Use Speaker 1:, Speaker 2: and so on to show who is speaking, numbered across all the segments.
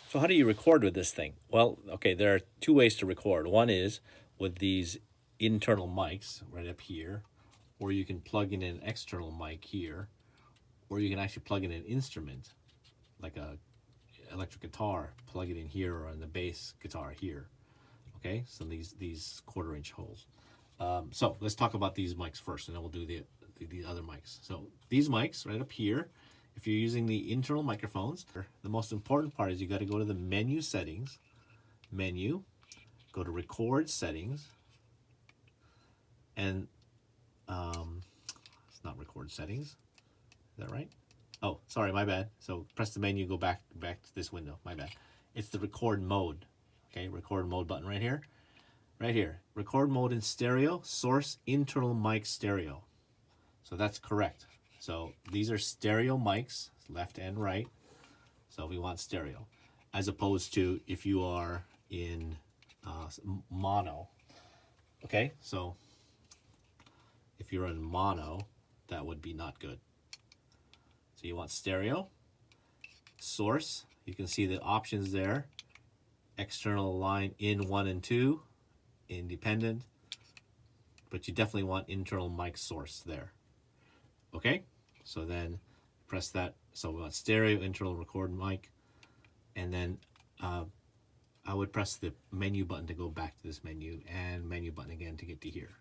Speaker 1: So how do you record with this thing? Well, okay, there are two ways to record. One is with these internal mics right up here, or you can plug in an external mic here, or you can actually plug in an instrument like a electric guitar, plug it in here, or on the bass guitar here. Okay, so these 1/4 inch holes. So let's talk about these mics first, and then we'll do the other mics. So these mics right up here, if you're using the internal microphones, the most important part is you got to go to the menu settings, menu, go to record settings, and it's not record settings. Is that right? Oh, sorry, my bad. So press the menu, go back to this window. My bad. It's the record mode. Okay, record mode button right here. Right here. Record mode in stereo, source internal mic stereo. So that's correct. So these are stereo mics, left and right. So we want stereo, as opposed to if you are in mono. Okay, so if you're in mono, that would be not good. So you want stereo, source. You can see the options there. External line in 1 and 2, independent. But you definitely want internal mic source there. Okay, so then press that. So we want stereo, internal record mic, and then I would press the menu button to go back to this menu, and menu button again to get to here.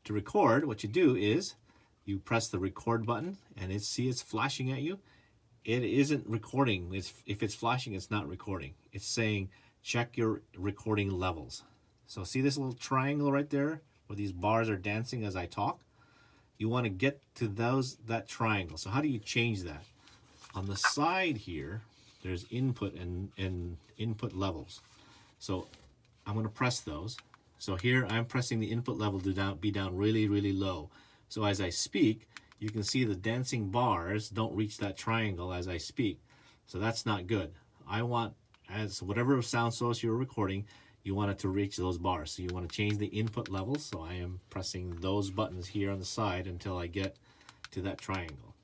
Speaker 1: To record, what you do is you press the record button, and it's flashing at you. It isn't recording. If it's flashing, it's not recording. It's saying check your recording levels. So see this little triangle right there where these bars are dancing as I talk? You want to get to that triangle. So how do you change that? On the side here, there's input and input levels. So I'm going to press those. So here I'm pressing the input level to be down really, really low. So as I speak, you can see the dancing bars don't reach that triangle as I speak. So that's not good. I want, as whatever sound source you're recording, you want it to reach those bars. So you want to change the input levels. So I am pressing those buttons here on the side until I get to that triangle.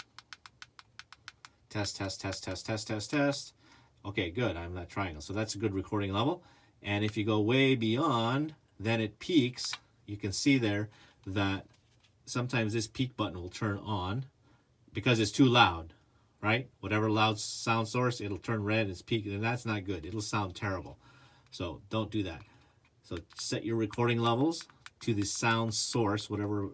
Speaker 1: Test, test, test, test, test, test, test. Okay, good. I'm that triangle. So that's a good recording level. And if you go way beyond, then it peaks. You can see there that sometimes this peak button will turn on because it's too loud, right? Whatever loud sound source, it'll turn red, it's peak, and that's not good. It'll sound terrible. So don't do that. So set your recording levels to the sound source,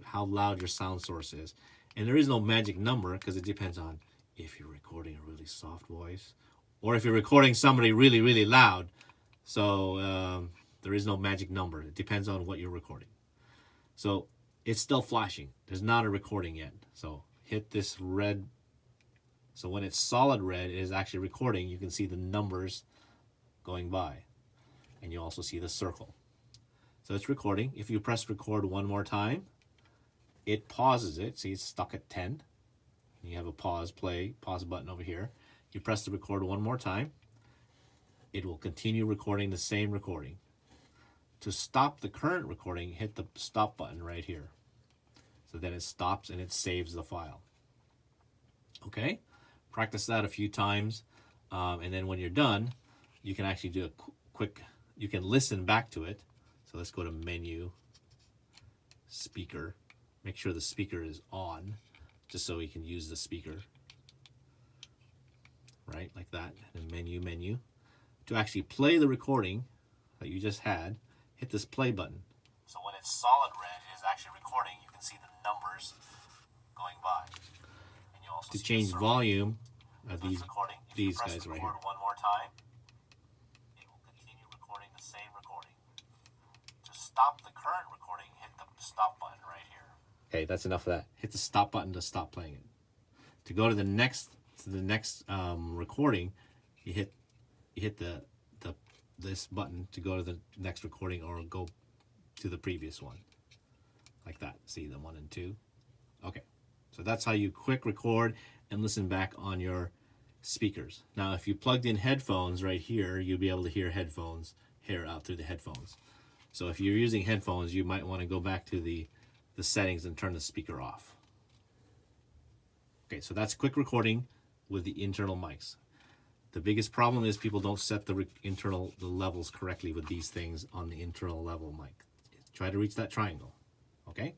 Speaker 1: how loud your sound source is. And there is no magic number because it depends on if you're recording a really soft voice or if you're recording somebody really, really loud. So there is no magic number. It depends on what you're recording. So it's still flashing. There's not a recording yet. So hit this red. So when it's solid red, it is actually recording. You can see the numbers going by. And you also see the circle. So it's recording. If you press record one more time, it pauses it. See, it's stuck at 10. You have a pause button over here. You press the record one more time. It will continue recording the same recording. To stop the current recording, hit the stop button right here. So then it stops and it saves the file. Okay? Practice that a few times. And then when you're done, you can actually do a quick, you can listen back to it. So let's go to menu, speaker. Make sure the speaker is on, just so we can use the speaker. Right, like that. And menu. To actually play the recording that you just had, hit this play button. So when it's solid red, it is actually recording. You can see the numbers going by. And you also to change volume of these guys right here. One more time, it will continue recording the same recording. To stop the current recording, hit the stop button right here. Okay, that's enough of that. Hit the stop button to stop playing it. To go to the next recording, you hit this button to go to the next recording or go to the previous one, like that. See the 1 and 2. Okay, so that's how you quick record and listen back on your speakers. Now if you plugged in headphones right here, you'll be able to hear out through the headphones. So if you're using headphones, you might want to go back to the settings and turn the speaker off. Okay, so that's quick recording with the internal mics. The biggest problem is people don't set the the levels correctly with these things on the internal level mic. Try to reach that triangle, okay?